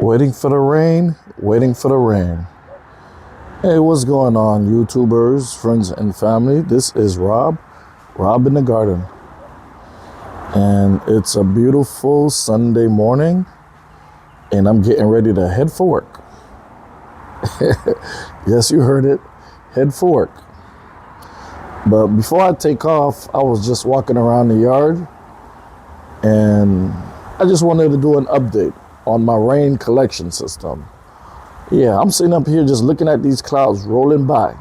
Waiting for the rain, waiting for the rain. Hey, what's going on, YouTubers, friends, and family? This is Rob in the Garden. And it's a beautiful Sunday morning, and I'm getting ready to head for work. Yes, you heard it, head for work. But before I take off, I was just walking around the yard, and I just wanted to do an update on my rain collection system. Yeah, I'm sitting up here just looking at these clouds rolling by.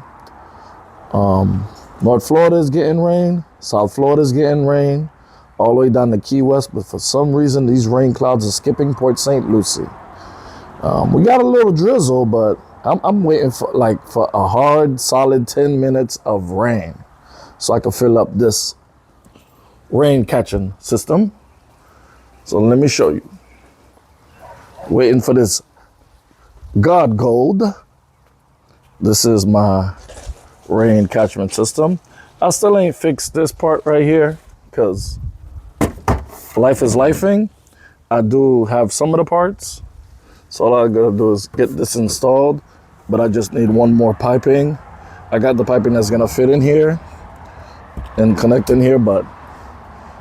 North Florida is getting rain, South Florida is getting rain, all the way down to Key West, but for some reason these rain clouds are skipping Port St. Lucie. We got a little drizzle, but I'm waiting for a hard, solid 10 minutes of rain so I can fill up this rain catching system. So let me show you. Waiting for this God Gold. This is my rain catchment system. I still ain't fixed this part right here because life is lifing. I do have some of the parts. So all I gotta do is get this installed, but I just need one more piping. I got the piping that's gonna fit in here and connect in here, but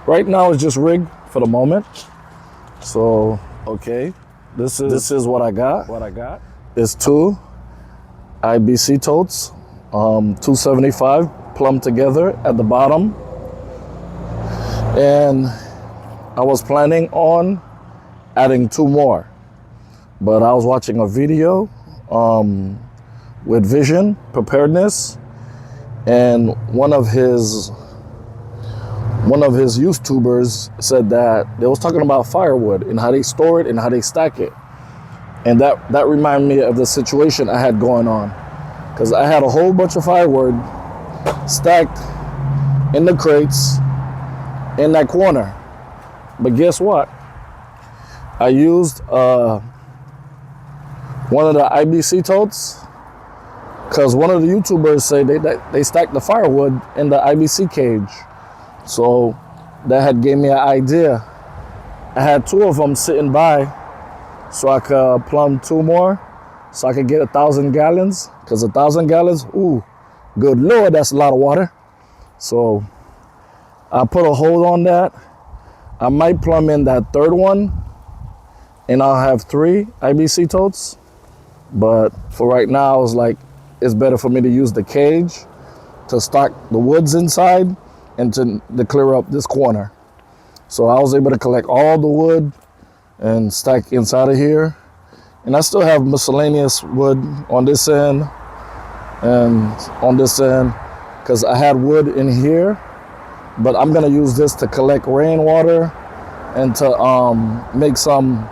right now it's just rigged for the moment. So, okay. This is what I got. It's two IBC totes, 275 plumbed together at the bottom. And I was planning on adding two more, but I was watching a video with Vision Preparedness, and one of his YouTubers said that they was talking about firewood and how they store it and how they stack it. And that reminded me of the situation I had going on. Because I had a whole bunch of firewood stacked in the crates in that corner. But guess what? I used one of the IBC totes, because one of the YouTubers say they stacked the firewood in the IBC cage. So that had gave me an idea. I had two of them sitting by so I could plumb two more so I could get 1,000 gallons, because 1,000 gallons, ooh, good Lord, that's a lot of water. So I put a hold on that. I might plumb in that third one and I'll have three IBC totes. But for right now, I was like, it's better for me to use the cage to stock the woods inside and to clear up this corner. So I was able to collect all the wood and stack inside of here. And I still have miscellaneous wood on this end and on this end, because I had wood in here, but I'm gonna use this to collect rainwater and to make some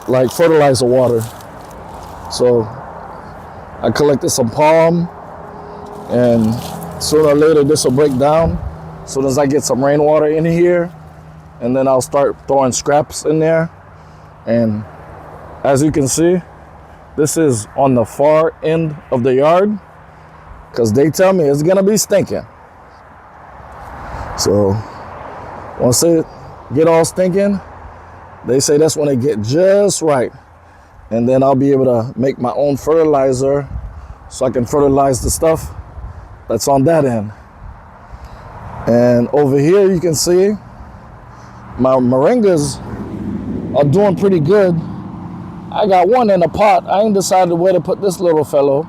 like fertilizer water. So I collected some palm, and sooner or later this will break down as soon as I get some rainwater in here, and then I'll start throwing scraps in there. And as you can see, this is on the far end of the yard, because they tell me it's gonna be stinking. So once they get all stinking, they say that's when they get just right. And then I'll be able to make my own fertilizer so I can fertilize the stuff that's on that end. And over here you can see my moringas are doing pretty good. I got one in a pot. I ain't decided where to put this little fellow,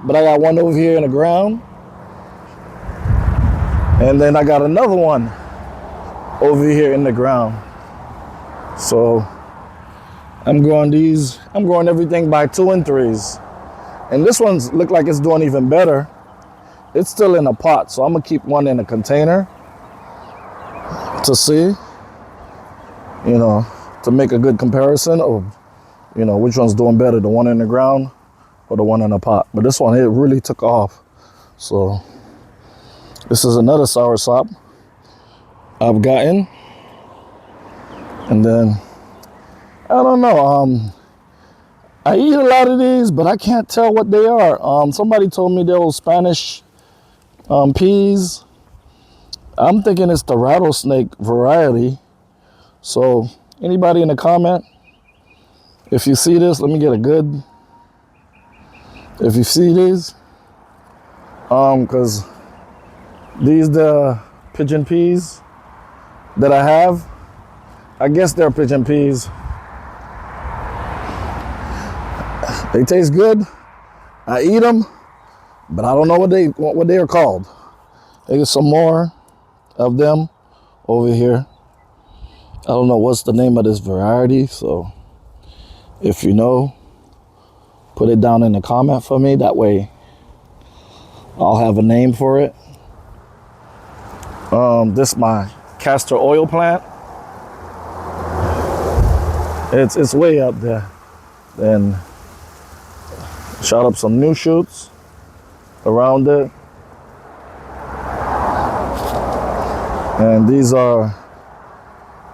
but I got one over here in the ground. And then I got another one over here in the ground. So I'm growing everything by 2 and 3s. And this one's look like it's doing even better. It's still in a pot, so I'm gonna keep one in a container to see, to make a good comparison of, which one's doing better, the one in the ground or the one in the pot. But this one, it really took off. So this is another soursop I've gotten. And then, I don't know, I eat a lot of these, but I can't tell what they are. Somebody told me they were Spanish peas. I'm thinking it's the rattlesnake variety. So anybody in the comment, If you see this, let me get a good. If you see these, because these the pigeon peas that I have. I guess they're pigeon peas. They taste good. I eat them, but I don't know what they are called. There's some more of them over here. I don't know what's the name of this variety, so if you know, put it down in the comment for me. That way I'll have a name for it. This is my castor oil plant. It's way up there. Then shot up some new shoots around it. And these are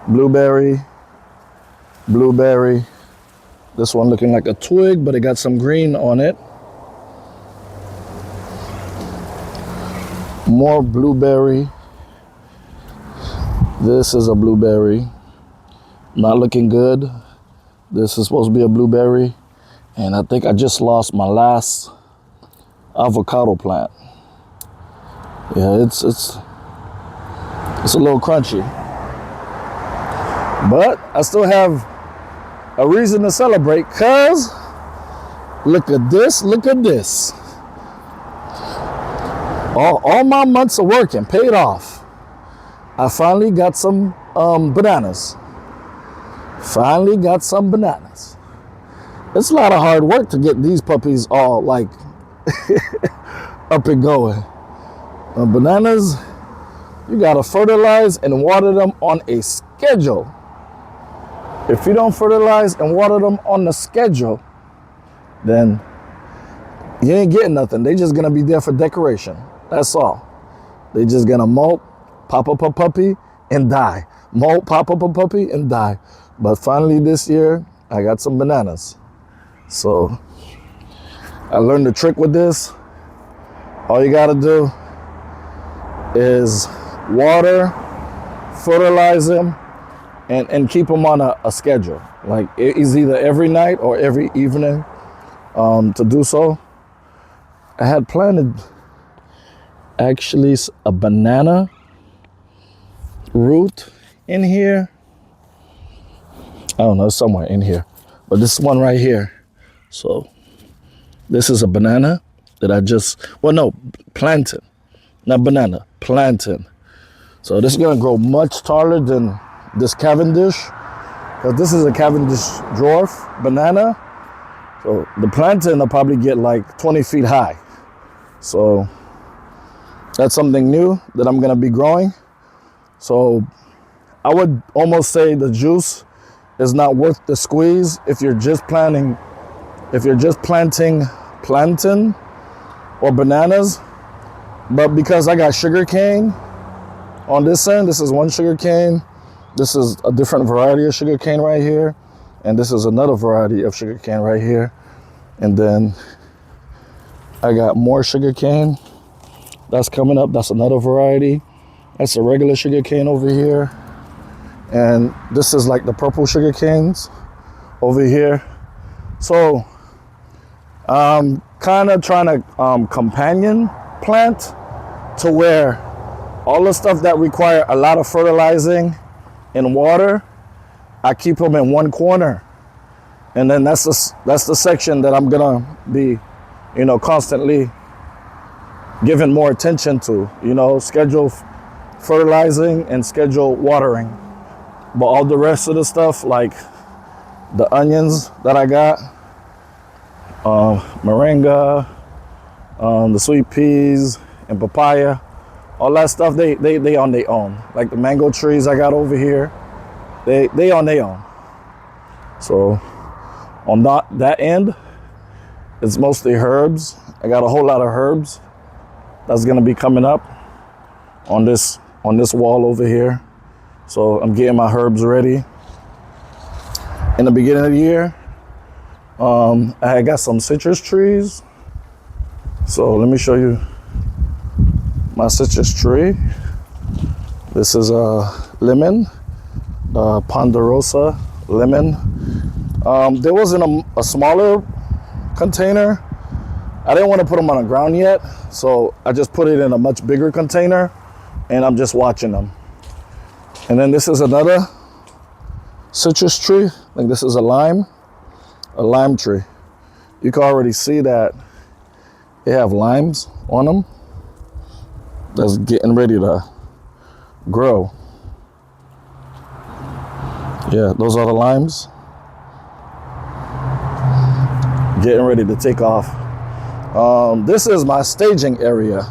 blueberry. This one looking like a twig, but it got some green on it. More blueberry. This is a blueberry. Not looking good. This is supposed to be a blueberry. And I think I just lost my last avocado plant. Yeah, it's a little crunchy. But I still have a reason to celebrate, cause look at this. All my months of working paid off. I finally got some bananas. It's a lot of hard work to get these puppies all like up and going. Bananas, you gotta fertilize and water them on a schedule. If you don't fertilize and water them on the schedule, then you ain't getting nothing. They just gonna be there for decoration. That's all. They just gonna molt, pop up a puppy, and die. Molt, pop up a puppy, and die. But finally this year, I got some bananas. So I learned the trick with this. All you gotta do is water, fertilize them, and keep them on a schedule. Like it's either every night or every evening to do so. I had planted actually a banana root in here. I don't know, somewhere in here. But this one right here. So this is a banana that I just, plantain. Not banana, plantain. So this is gonna grow much taller than this Cavendish, because this is a Cavendish dwarf banana. So the plantain will probably get like 20 feet high. So that's something new that I'm gonna be growing. So I would almost say the juice is not worth the squeeze if you're just planting plantain or bananas. But because I got sugar cane on this end, this is one sugar cane. This is a different variety of sugar cane right here. And this is another variety of sugar cane right here. And then I got more sugar cane that's coming up. That's another variety. That's a regular sugar cane over here. And this is like the purple sugar canes over here. So I'm kind of trying to companion plant to where all the stuff that require a lot of fertilizing and water, I keep them in one corner. And then that's the section that I'm gonna be, constantly giving more attention to, schedule fertilizing and schedule watering. But all the rest of the stuff, like the onions that I got, moringa, the sweet peas and papaya, all that stuff, they on their own. Like the mango trees I got over here, they on their own. So on that end, it's mostly herbs. I got a whole lot of herbs that's gonna be coming up on this wall over here. So I'm getting my herbs ready. In the beginning of the year, I got some citrus trees. So let me show you my citrus tree. This is a lemon, Ponderosa lemon. There wasn't a smaller container. I didn't want to put them on the ground yet, so I just put it in a much bigger container, and I'm just watching them. And then this is another citrus tree. I think this is a lime tree. You can already see that they have limes on them. That's getting ready to grow. Yeah, those are the limes. Getting ready to take off. This is my staging area.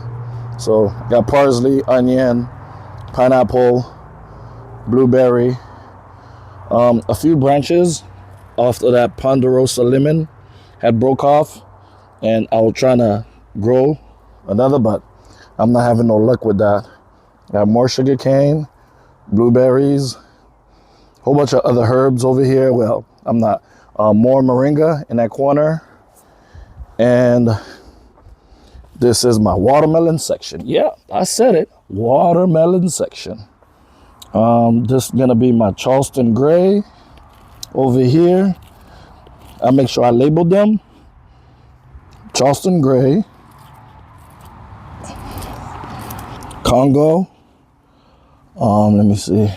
So got parsley, onion, pineapple, blueberry, a few branches off of that ponderosa lemon had broke off, and I was trying to grow another, but I'm not having no luck with that. I have more sugar cane, blueberries, whole bunch of other herbs over here. Well, I'm not. More moringa in that corner. And this is my watermelon section. Yeah, I said it. Watermelon section. This is gonna be my Charleston Gray over here. I make sure I labeled them. Charleston Gray, Congo. Let me see.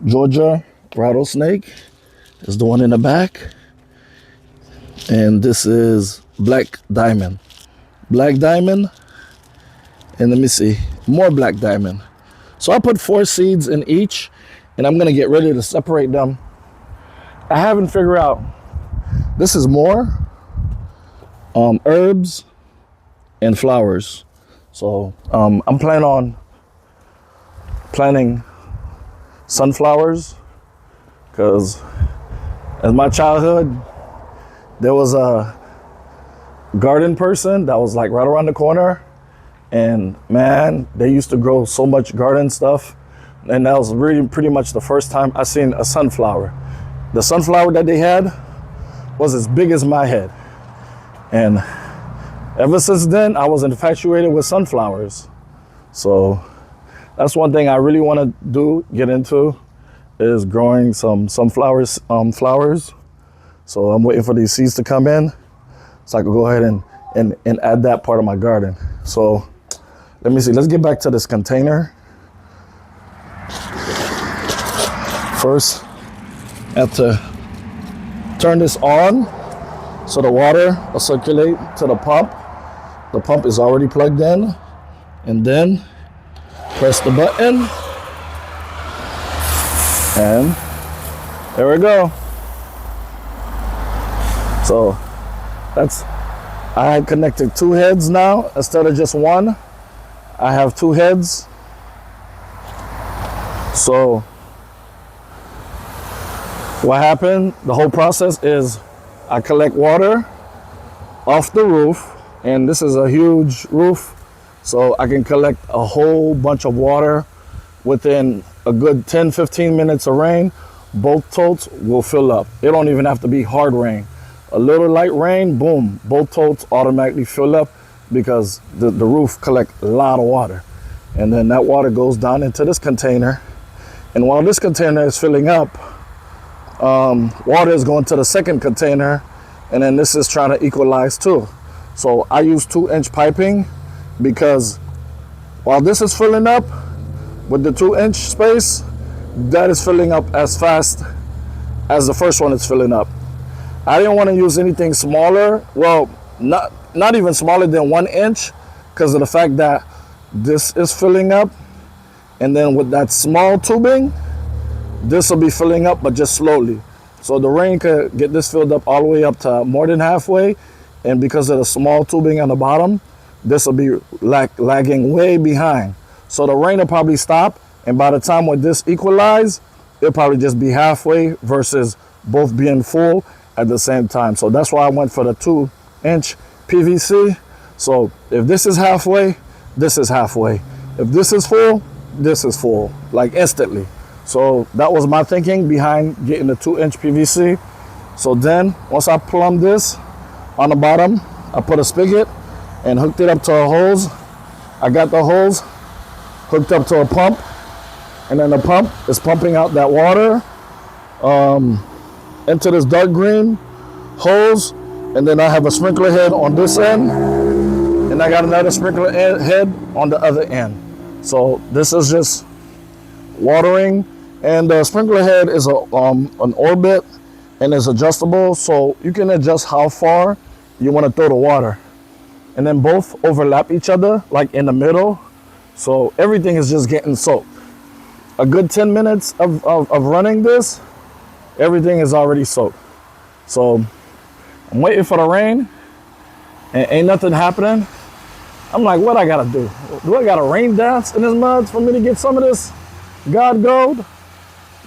Georgia Rattlesnake is the one in the back. And this is Black Diamond. Black Diamond. And let me see. More Black Diamond. So I put 4 seeds in each, and I'm gonna get ready to separate them. I haven't figured out. This is more herbs and flowers. So I'm planning on planting sunflowers, because in my childhood there was a garden person that was like right around the corner, and man, they used to grow so much garden stuff, and that was really pretty much the first time I seen a sunflower. The sunflower that they had was as big as my head, and ever since then I was infatuated with sunflowers. So that's one thing I really want to get into, is growing some sunflowers, flowers. So I'm waiting for these seeds to come in so I can go ahead and add that part of my garden. So let me see, let's get back to this container. First, I have to turn this on so the water will circulate to the pump. The pump is already plugged in, and then press the button, and there we go. So I had connected 2 heads now instead of just one. I have 2 heads. So what happened, the whole process is I collect water off the roof, and this is a huge roof, so I can collect a whole bunch of water within a good 10-15 minutes of rain. Both totes will fill up. It don't even have to be hard rain. A little light rain, boom, both totes automatically fill up, because the roof collects a lot of water. And then that water goes down into this container, and while this container is filling up, water is going to the second container, and then this is trying to equalize too. So I use 2-inch piping, because while this is filling up with the 2-inch space, that is filling up as fast as the first one is filling up. I didn't want to use anything smaller. Well, not even smaller than 1 inch, because of the fact that this is filling up, and then with that small tubing, this will be filling up, but just slowly. So the rain could get this filled up all the way up to more than halfway, and because of the small tubing on the bottom, this will be lagging way behind. So the rain will probably stop, and by the time when this equalize, it'll probably just be halfway versus both being full at the same time. So that's why I went for the 2-inch PVC. So if this is halfway, this is halfway. If this is full, this is full, like instantly. So that was my thinking behind getting the 2-inch PVC. So then once I plumbed this on the bottom, I put a spigot and hooked it up to a hose. I got the hose hooked up to a pump, and then the pump is pumping out that water. into this dark green hose, and then I have a sprinkler head on this end, and I got another sprinkler head on the other end. So this is just watering, and the sprinkler head is an orbit and is adjustable, so you can adjust how far you want to throw the water. And then both overlap each other, like in the middle, so everything is just getting soaked. A good 10 minutes of running this, everything is already soaked. So I'm waiting for the rain, and ain't nothing happening. I'm like, what I gotta do? Do I gotta rain dance in this mud for me to get some of this God gold?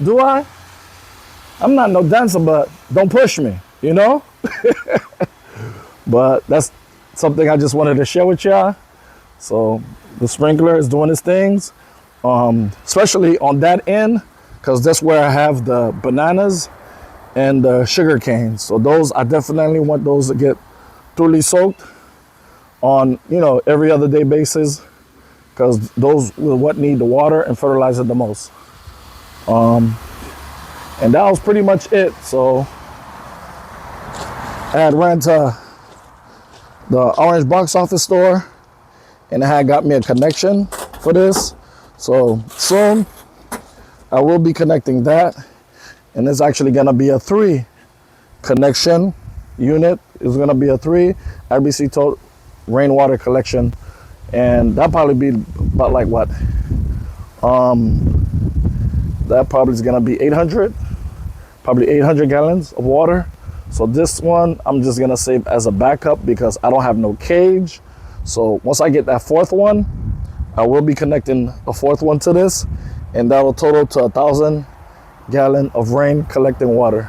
Do I? I'm not no dancer, but don't push me, you know? But that's something I just wanted to share with y'all. So the sprinkler is doing its things, especially on that end, because that's where I have the bananas and the sugar cane. So those, I definitely want those to get thoroughly soaked on, you know, every other day basis, because those will what need the water and fertilizer the most. And that was pretty much it. So I had ran to the Orange Box Office store, and I had got me a connection for this. So soon I will be connecting that, and it's actually gonna be a 3 connection unit. It's gonna be a 3 RBC tote rainwater collection, and that probably be about like what? That probably is gonna be 800 gallons of water. So this one I'm just gonna save as a backup because I don't have no cage. So once I get that 4th one, I will be connecting a 4th one to this, and that will total to 1,000 gallon of rain collecting water.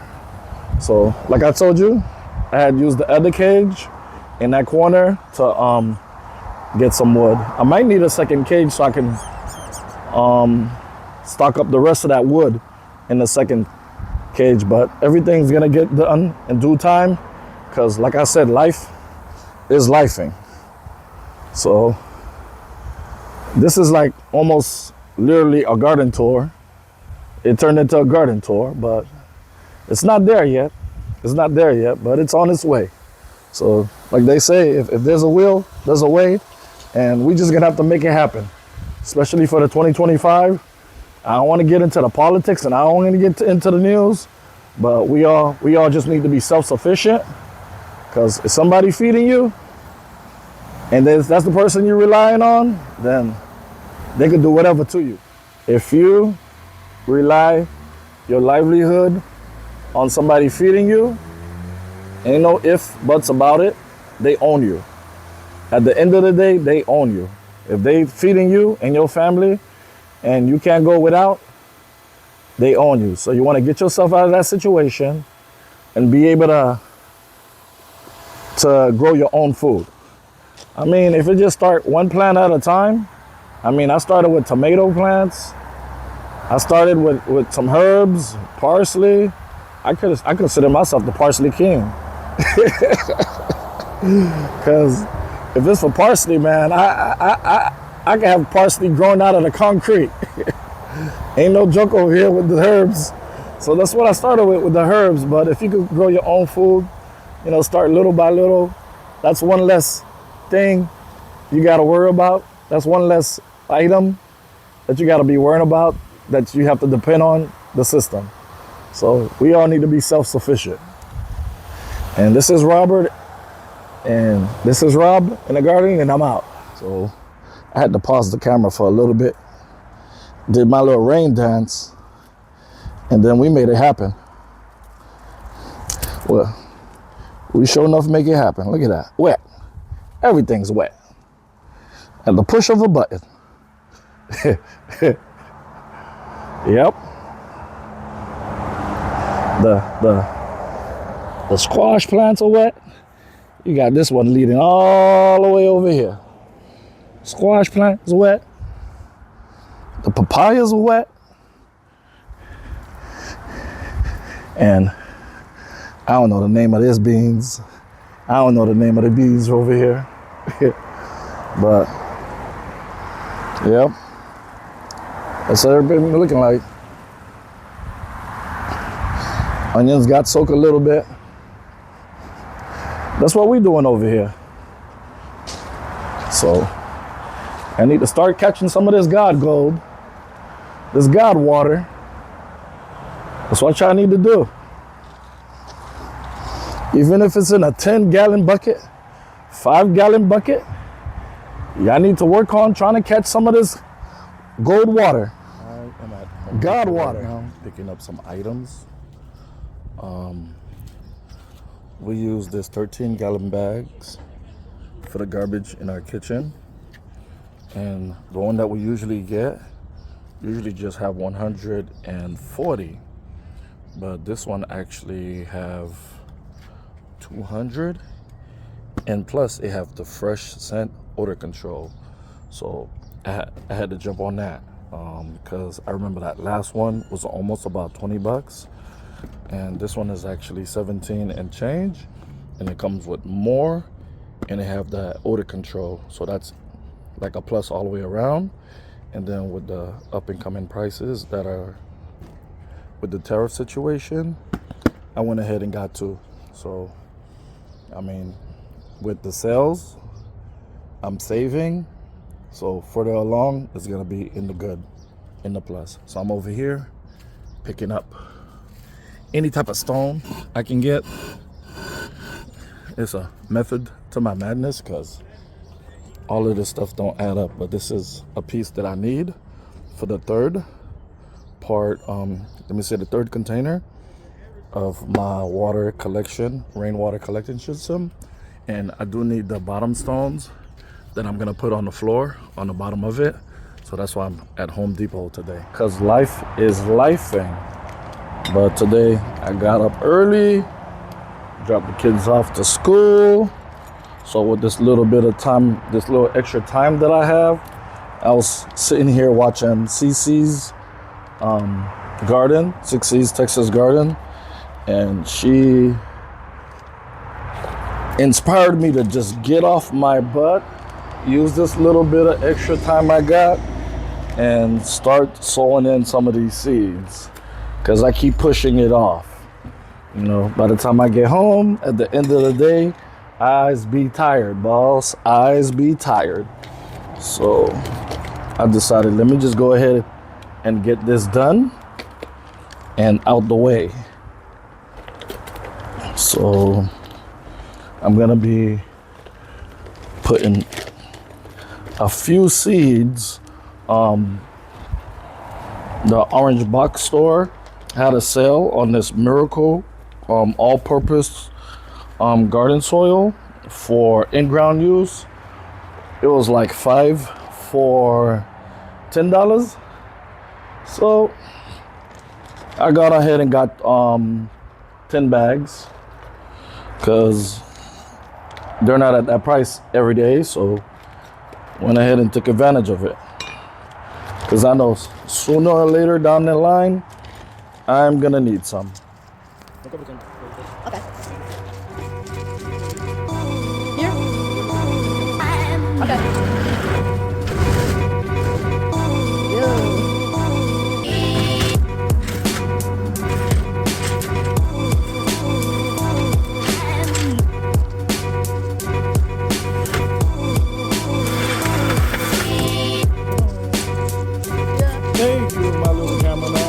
So like I told you, I had used the other cage in that corner to get some wood. I might need a second cage so I can stock up the rest of that wood in the second cage, but everything's gonna get done in due time, because like I said, life is lifing. So this is like almost literally a garden tour. It turned into a garden tour, but it's not there yet. It's not there yet, but it's on its way. So like they say, if there's a will, there's a way, and we just gonna have to make it happen, especially for the 2025. I don't want to get into the politics, and I don't want to get into the news, but we all just need to be self-sufficient, because if somebody feeding you, and that's the person you're relying on, then they can do whatever to you. If you rely your livelihood on somebody feeding you, ain't no ifs, buts about it, they own you. At the end of the day, they own you. If they feeding you and your family, and you can't go without, they own you. So you want to get yourself out of that situation and be able to grow your own food. I mean, if it just start one plant at a time, I mean, I started with tomato plants. I started with some herbs, parsley. I consider myself the parsley king. Because if it's for parsley, man, I can have parsley growing out of the concrete. Ain't no joke over here with the herbs. So that's what I started with the herbs. But if you could grow your own food, you know, start little by little, that's one less thing you got to worry about. That's one less item that you got to be worrying about, that you have to depend on the system. So we all need to be self-sufficient. And this is Robert, and this is Rob in the garden, and I'm out. So I had to pause the camera for a little bit, did my little rain dance, and then we made it happen. Well, we sure enough make it happen. Look at that, wet. Everything's wet. At the push of a button. Yep. The squash plants are wet. You got this one leading all the way over here. Squash plant is wet. The papayas are wet. And I don't know the name of these beans. I don't know the name of the beans over here. But, yep. That's what everything looking like. Onions got soaked a little bit. That's what we're doing over here. So I need to start catching some of this God gold, this God water. That's what I need to do. Even if it's in a 10-gallon bucket, 5-gallon bucket, y'all need to work on trying to catch some of this gold water. I am at Home God Depot water. right now, picking up some items. We use this 13-gallon bags for the garbage in our kitchen. And the one that we usually get, usually just have 140. But this one actually have 200. And plus it have the fresh scent odor control. So I had to jump on that because I remember that last one was almost about 20 bucks. And this one is actually 17 and change, and it comes with more, and they have that odor control, so that's like a plus all the way around. And then with the up and coming prices that are with the tariff situation, I went ahead and got two. So I mean, with the sales, I'm saving, so further along it's gonna be in the good, in the plus. So I'm over here picking up any type of stone I can get. It's a method to my madness because all of this stuff don't add up, but this is a piece that I need for the third part, let me say the third container of my water collection, rainwater collection system. And I do need the bottom stones that I'm gonna put on the floor on the bottom of it. So that's why I'm at Home Depot today, because life is lifing. But today I got up early, dropped the kids off to school. So with this little bit of time, this little extra time that I have, I was sitting here watching CC's garden, 6C's Texas Garden, and she inspired me to just get off my butt, use this little bit of extra time I got, and start sowing in some of these seeds. Because I keep pushing it off. You know, by the time I get home, at the end of the day, eyes be tired, boss. Eyes be tired. So I decided, let me just go ahead and get this done and out the way. So I'm gonna be putting a few seeds. The Orange Box store had a sale on this Miracle all-purpose garden soil for in-ground use. It was like 5 for $10. So I got ahead and got 10 bags because they're not at that price every day. So went ahead and took advantage of it, because I know sooner or later down the line I'm gonna need some. Okay. Here? Okay. Thank you, my little cameraman.